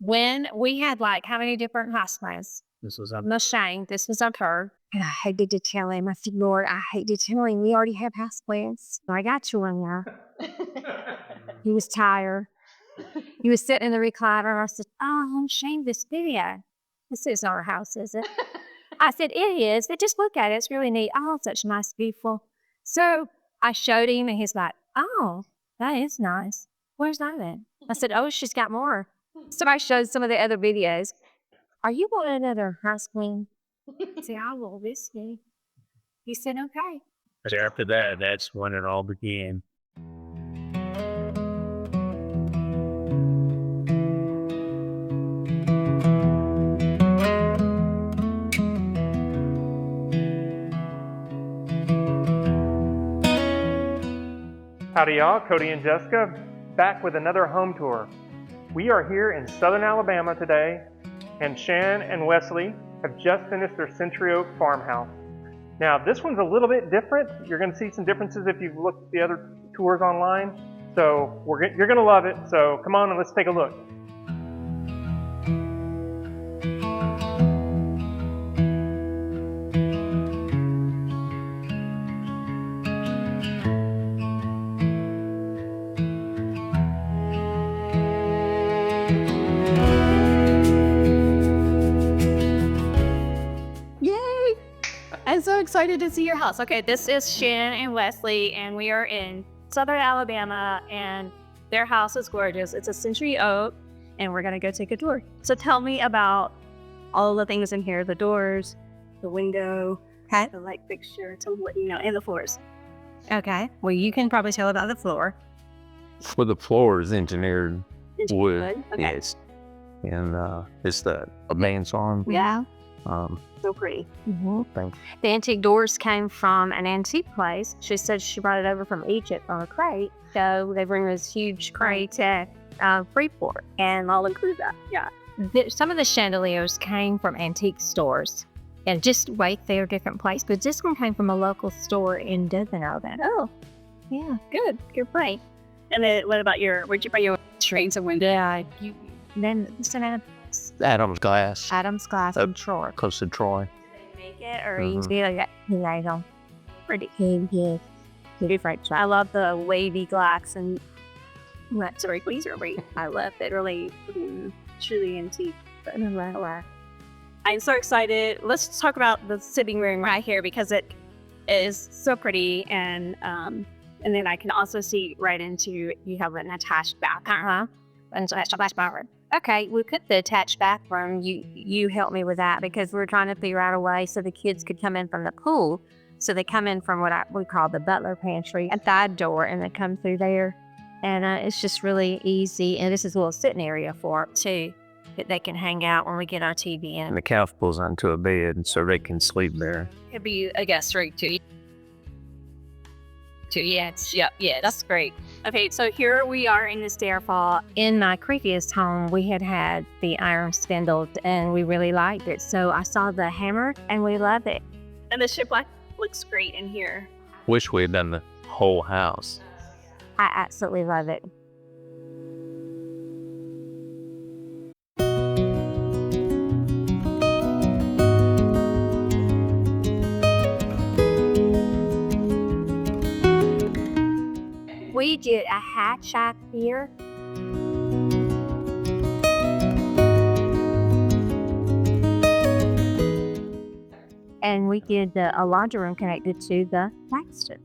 when we had like how many different houseplants? This was up. Shane, this was up her. And I hated to tell him. I said, Lord, I hate to tell him. We already have houseplants. So I got you in there. He was tired. He was sitting in the recliner. And I said, oh, Shane, this video. This isn't our house, is it? I said, it is. But just look at it. It's really neat. Oh, such nice, beautiful. So I showed him, and he's like, oh, that is nice. Where's that at? I said, oh, she's got more. So I showed some of the other videos. Are you wanting another house queen? I said, I will this day. He said, okay. But after that, that's when it all began. Howdy y'all, Cody and Jessica, back with another home tour. We are here in southern Alabama today, and Shan and Wesley have just finished their Century Oak Farmhouse. Now this one's a little bit different. You're going to see some differences if you've looked at the other tours online. So you're going to love it, so come on and let's take a look. I'm so excited to see your house. Okay, this is Shan and Wesley, and we are in southern Alabama, and their house is gorgeous. It's a Century Oak, and we're gonna go take a tour. So tell me about all the things in here: the doors, the window, the light fixture, and the floors. Okay, well, you can probably tell about the floor. Well, the floor is engineered wood. Okay. Yes. And it's the man's arm. Yeah. So pretty. Thanks. The antique doors came from an antique place. She said she brought it over from Egypt on a crate. So they bring this huge crate at Freeport, and I'll include that. Yeah. Some of the chandeliers came from antique stores, and just right there, different place. But this one came from a local in Dothan, Alabama. Oh, yeah, good. Good point. And then what about where'd you buy your screens and windows? Yeah, Adam's glass. Adam's glass in Troy. Close to Troy. Make it or easy like that. Pretty good. Different. I love the wavy glass and sorry, please read. I love it. Really, truly antique. I'm so excited. Let's talk about the sitting room right here because it is so pretty, and then I can also see right into you have an attached bathroom. Okay, we put the attached bathroom. You helped me with that because we were trying to figure out a way so the kids could come in from the pool. So they come in from what we call the butler pantry, a side door, and they come through there. And it's just really easy. And this is a little sitting area for them too, that they can hang out when we get our TV in. And the couch pulls onto a bed so they can sleep there. It'd be a guest room too. Yeah, that's great. Okay, so here we are in the stair fall. In my previous home, we had the iron spindles, and we really liked it. So I saw the hammer, and we loved it. And the shiplap looks great in here. Wish we had done the whole house. I absolutely love it. We did a hatch out here. And we did a laundry room connected to the backsplash.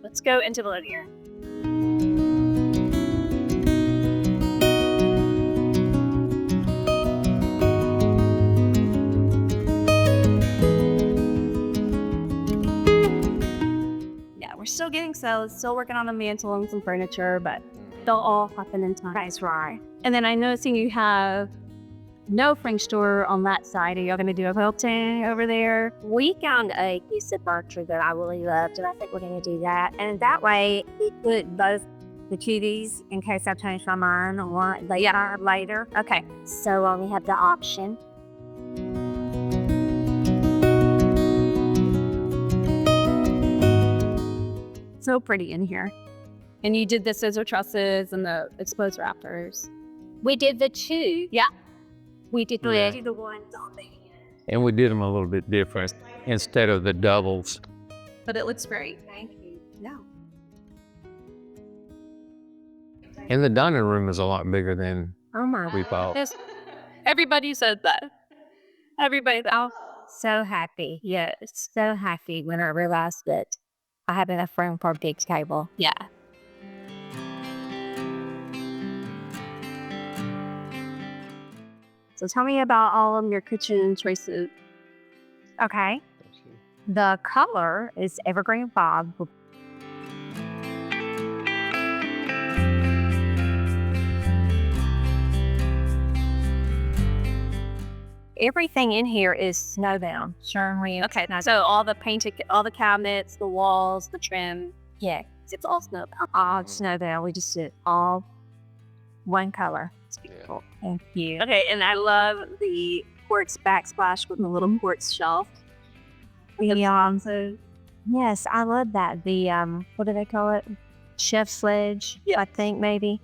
Let's go into the living room. Yeah, we're still getting settled, still working on the mantle and some furniture, but they'll all happen in time. That's right. And then I noticed you have no French door on that side. Are y'all going to do a quilting over there? We found a piece of furniture that I really loved, and I think we're going to do that. And that way, we put both the cuties in case I change my mind or later. Okay. So we have the option. So pretty in here. And you did the scissor trusses and the exposed rafters. We did the two. Yeah. We did Yeah. the ones on the And we did them a little bit different instead of the doubles. But it looks great. Thank you. No. And the dining room is a lot bigger than Oh my. we thought. Yes. Everybody said that. Everybody. Oh, So happy. Yes. So happy when I realized that I have enough room for a big table. yeah. So tell me about all of your kitchen choices. Okay. The color is Evergreen Fog. Everything in here is snowbound. Sherwin. Okay, so all the painted, all the cabinets, the walls, the trim, Yeah. it's all snowbound. All snowbound. We just did all one color. It's beautiful. Thank you. Okay, and I love the quartz backsplash with the little quartz shelf. So Yes, I love that. The what do they call it? Chef sledge, Yeah. I think maybe.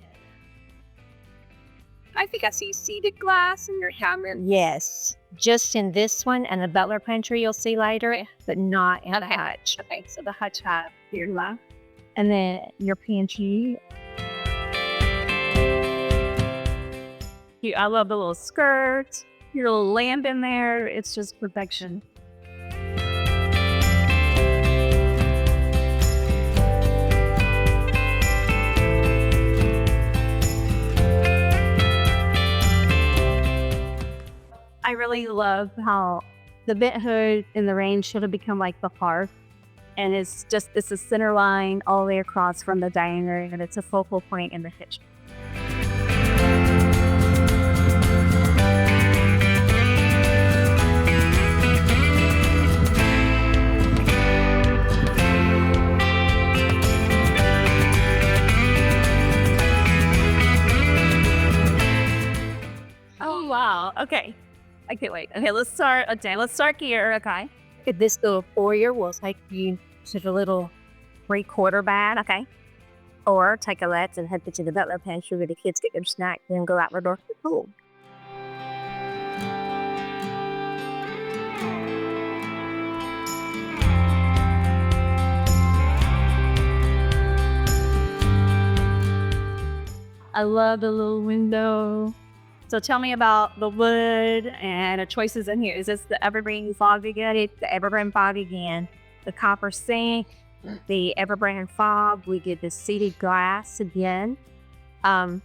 I think I see seated glass in your cabinet. Yes. Just in this one and the butler pantry you'll see later, but not in the hutch. Okay, so the hutch have your left. And then your pantry. I love the little skirt, your little lamp in there. It's just perfection. I really love how the vent hood in the range should have become like the hearth. And it's a center line all the way across from the dining room, and it's a focal point in the kitchen. Oh, wow. Okay. I can't wait. Okay, let's start here. Okay. This little foyer will take you to the little 3/4 bath. Okay. Or take a left and head to the butler pantry where the kids get their snack, then go out the door to the pool. I love the little window. So tell me about the wood and the choices in here. Is this the Evergreen Fog again? It's the Evergreen Fog again. The copper sink, the Evergreen Fog. We did the seated glass again. I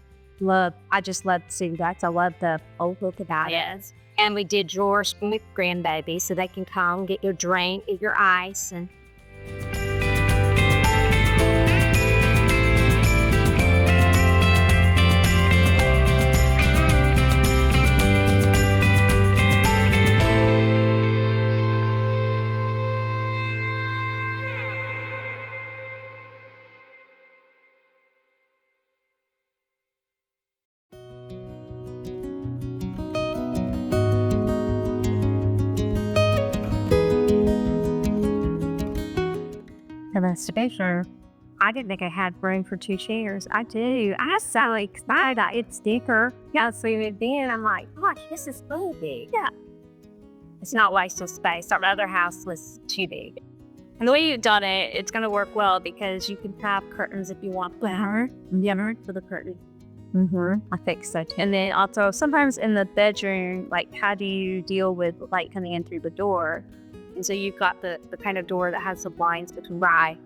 just love the seated glass. I love the old look about it. Yes. And we did drawers with grandbaby so they can come get your drink, get your ice, and the spacer. I didn't think I had room for 2 chairs. I do. I was so excited. It's thicker. Yeah, so then I'm like, gosh, this is so big. Yeah. It's not wasting space. Our other house was too big. And the way you've done it, it's going to work well because you can have curtains if you want flower. Yeah, for the curtain. I think so too. And then also sometimes in the bedroom, like how do you deal with light coming in through the door? And so you've got the kind of door that has the blinds between, Right.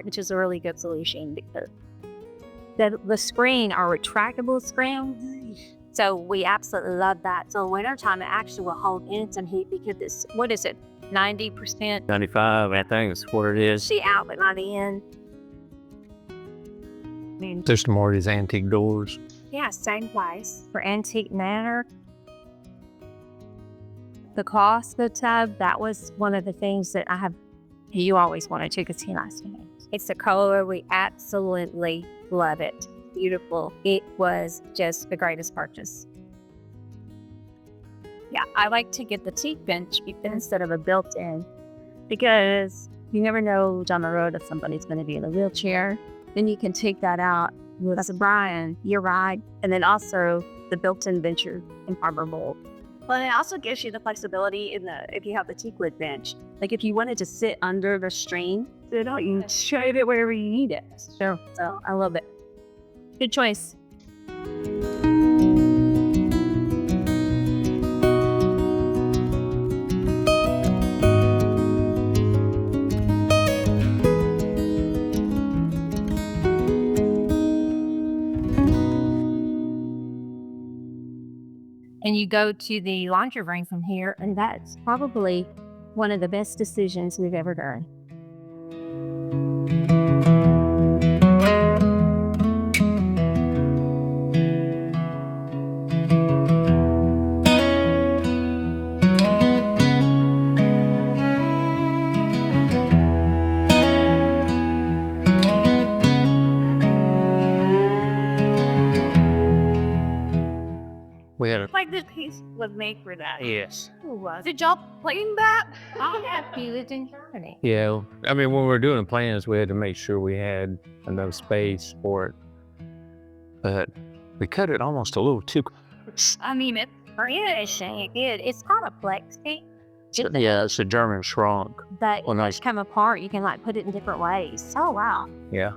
which is a really good solution because The screen are retractable screens. So we absolutely love that. So wintertime, it actually will hold in some heat because it's, what is it, 90% 95, I think is what it is. the outlet on the end. mean, There's more of these antique doors. yeah, same place. For antique manor, the cost of the tub, that was one of the things that you always wanted to because he likes to make. It's a color. We absolutely love it. Beautiful. It was just the greatest purchase. Yeah, I like to get the teak bench instead of a built-in because you never know down the road if somebody's going to be in a wheelchair. Then you can take that out with Brian, your ride, and then also the built-in bench in harbor mold. But it also gives you the flexibility if you have the teak wood bench. Like if you wanted to sit under the stream, you can shove it wherever you need it. Sure. So I love it. Good choice. And you go to the laundry room from here, and that's probably one of the best decisions we've ever done. We had a Like this piece was made for that. yes. Did y'all plan that? I have you lived in Germany. Yeah, I mean, when we were doing the plans, we had to make sure we had enough space for it. But we cut it almost a little too close. I mean, it's Finishing it. It's kind of flexy. Yeah, it's a German shrunk. that Well, nice. come apart. You can like put it in different ways. Oh wow. Yeah.